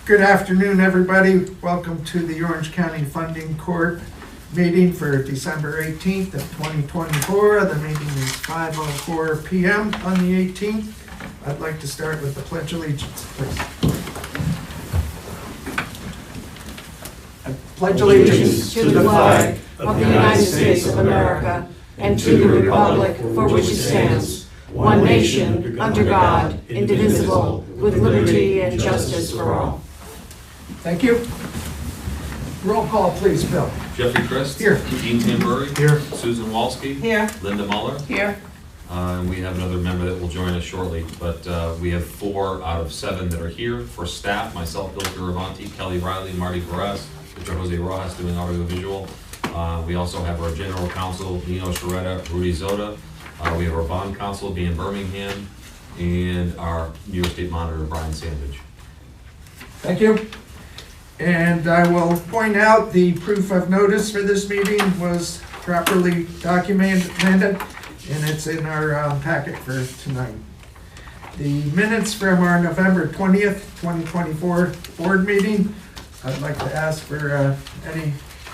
Good afternoon, everybody. Welcome to the Orange County Funding Court meeting for December 18th of 2024. The meeting is 5:04 p.m. on the 18th. I'd like to start with the Pledge of Allegiance, please. I pledge allegiance to the flag of the United States of America and to the republic for which it stands, one nation, under God, indivisible, with liberty and justice for all. Thank you. Roll call, please, Bill. Jeffrey Christ. Here. Dean Tamburri. Here. Susan Walski. Here. Linda Muller. Here. And we have another member that will join us shortly, but we have 4 out of 7 that are here. For staff, myself, Bill Garavanti, Kelly Riley, Marty Perez, Mr. Jose Rojas doing audiovisual. We also have our general counsel, Nino Sharetta, Rudy Zoda. We have our bond counsel, Dean Birmingham, and our New York State monitor, Brian Sandage. Thank you. And I will point out the proof of notice for this meeting was properly documented, and it's in our packet for tonight. The minutes from our November 20th, 2024 board meeting, I'd like to ask for any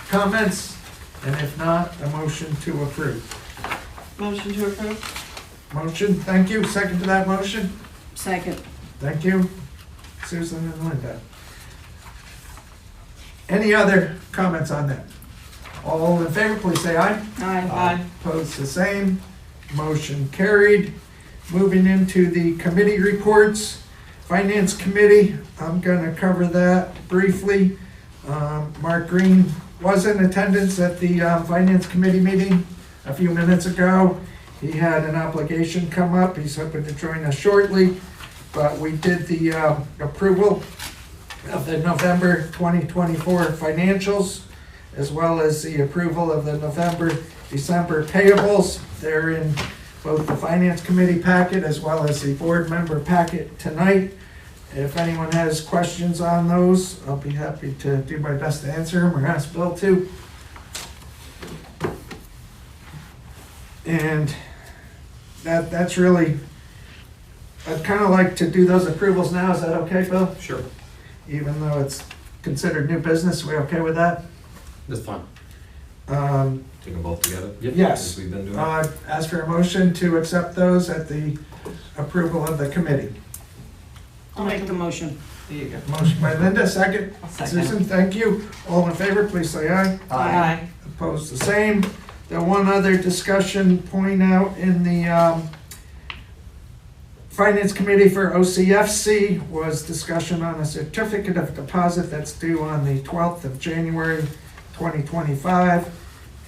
comments, and if not, a motion to approve. Motion to approve. Motion, thank you. Second to that motion? Second. Thank you, Susan and Linda. Any other comments on that? All in favor, please say aye. Aye. Opposed, the same. Motion carried. Moving into the committee reports. Finance Committee, I'm going to cover that briefly. Mark Green was in attendance at the Finance Committee meeting a few minutes ago. He had an obligation come up. He's hoping to join us shortly, but we did the approval of the November 2024 financials, as well as the approval of the November-December payables. They're in both the Finance Committee packet as well as the board member packet tonight. If anyone has questions on those, I'll be happy to do my best to answer them or ask Bill to. And that's really, I'd kind of like to do those approvals now. Is that okay, Bill? Sure. Even though it's considered new business, we okay with that? That's fine. Take them both together? Yep. Yes. As we've been doing. Ask for a motion to accept those at the approval of the committee. I'll make the motion. There you go. Motion by Linda, second. Susan, thank you. All in favor, please say aye. Aye. Opposed, the same. The one other discussion point out in the Finance Committee for OCFC was discussion on a certificate of deposit that's due on the 12th of January 2025,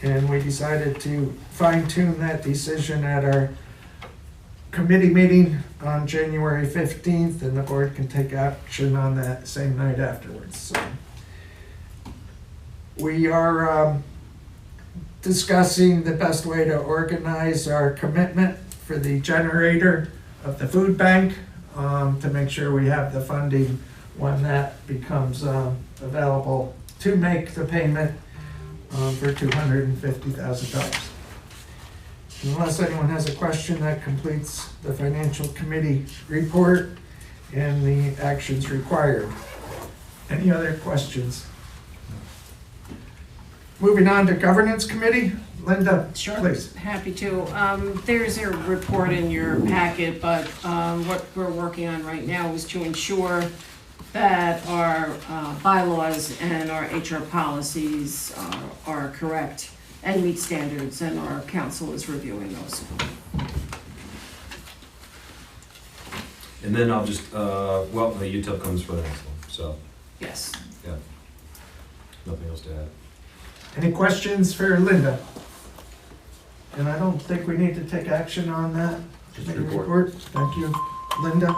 and we decided to fine-tune that decision at our committee meeting on January 15th, and the board can take action on that same night afterwards. So we are discussing the best way to organize our commitment for the generator of the food bank, to make sure we have the funding when that becomes available to make the payment for $250,000. Unless anyone has a question, that completes the Financial Committee report and the actions required. Any other questions? Moving on to Governance Committee. Linda, Sure. please. Happy to. There's a report in your packet, but what we're working on right now is to ensure that our bylaws and our HR policies are correct and meet standards, and our council is reviewing those. And then I'll just, well, the UTEP comes for the next one, so, Yes. yeah. Nothing else to add. Any questions for Linda? And I don't think we need to take action on that. Just committee report. Thank you, Linda.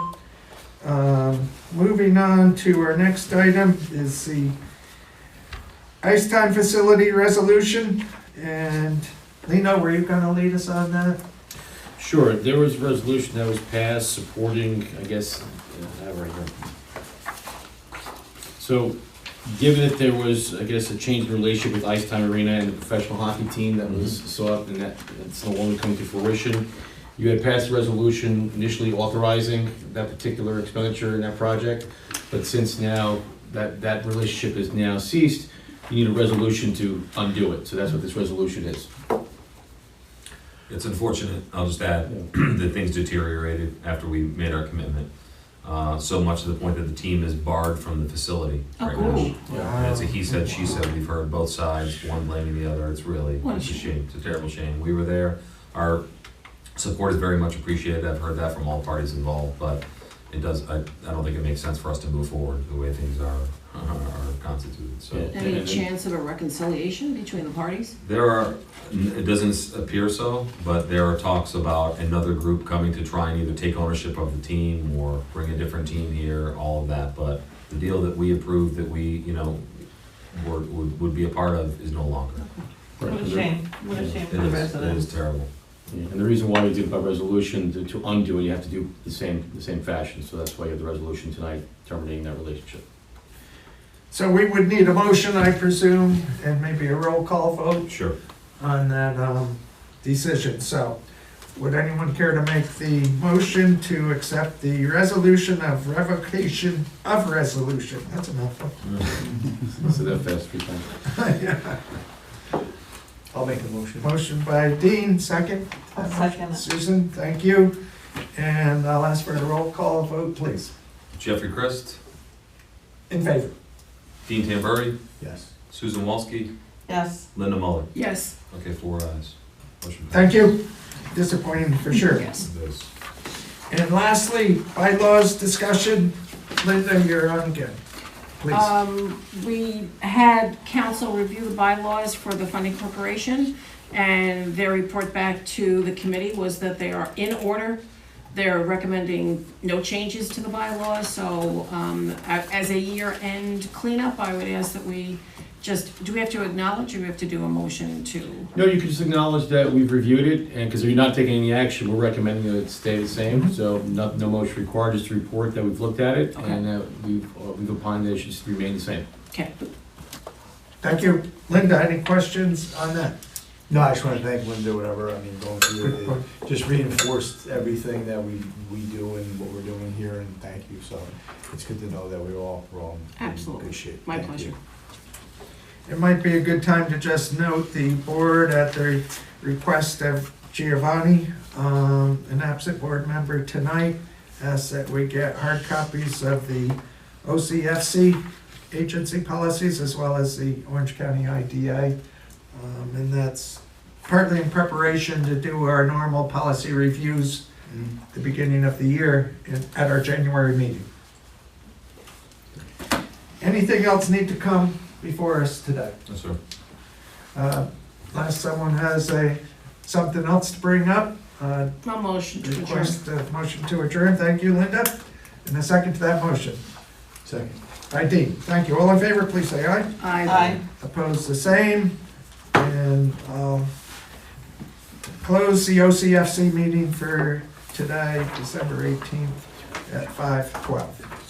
Moving on to our next item is the Ice Time Facility Resolution. And Lino, were you gonna lead us on that? Sure, there was a resolution that was passed supporting, I guess, I have it right here. So, given that there was, I guess, a change in relationship with Ice Time Arena and the professional hockey team that was sought, and that's no longer coming to fruition, you had passed a resolution initially authorizing that particular expenditure in that project, but since now that relationship is now ceased, you need a resolution to undo it, so that's what this resolution is. It's unfortunate, I'll just add, that things deteriorated after we made our commitment. So much to the point that the team is barred from the facility Oh, right cool. now. And it's a he said, she said, we've heard both sides, one blaming the other, it's What a a shame, it's a terrible shame. We were there, our support is very much appreciated, I've heard that from all parties involved, but I don't think it makes sense for us to move forward the way things are constituted, so. Yeah. Any chance of a reconciliation between the parties? It doesn't appear so, but there are talks about another group coming to try and either take ownership of the team or bring a different team here, all of that, but the deal that we approved, that we, would be a part of is no longer. Right. What a shame, what a shame for the It residents. is terrible. Yeah, and the reason why we did it by resolution, to undo it, you have to do the same fashion, so that's why you have the resolution tonight terminating that relationship. So we would need a motion, I presume, and maybe a roll call vote Sure. on that decision. So would anyone care to make the motion to accept the resolution of revocation of resolution? That's a mouthful. So that fast 3 times. Yeah. I'll make the motion. Motion by Dean, second. I'll second it. Susan, thank you. And I'll ask for a roll call vote, please. Jeffrey Christ, In favor? Dean Tamburri, Yes. Susan Walsky, Yes, Linda Muller. Yes. Okay, 4 ayes. Motion Thank you. Disappointing for sure. Yes. passes. And lastly, bylaws discussion. Linda, you're on again. Please. We had council review the bylaws for the funding corporation, and their report back to the committee was that they are in order. They're recommending no changes to the bylaws, so as a year-end cleanup, I would ask that we do we have to acknowledge, or do we have to do a motion to? No, you can just acknowledge that we've reviewed it, and because if you're not taking any action, we're recommending that it stay the same, so no motion required, just to report that we've looked at it, Okay. and that we've opined that it should just remain the same. Okay. Thank you. Linda, any questions on that? No, I just want to thank Linda, whatever, I mean, going through it, it just reinforced everything that we do and what we're doing here, and thank you, so it's good to know that we're all in Absolutely. good shape. My Thank pleasure. you. It might be a good time to just note the board at the request of Giovanni, an absent board member tonight, asks that we get hard copies of the OCFC agency policies as well as the Orange County IDA. And that's partly in preparation to do our normal policy reviews at the beginning of the year at our January meeting. Anything else need to come before us today? Yes, sir. Unless someone has something else to bring up, A motion to adjourn. request a motion to adjourn. Thank you, Linda. And a second to that motion. Second. By Dean. Thank you. All in favor, please say aye. aye. Opposed, the same. And I'll close the OCFC meeting for today, December 18th at 5:12.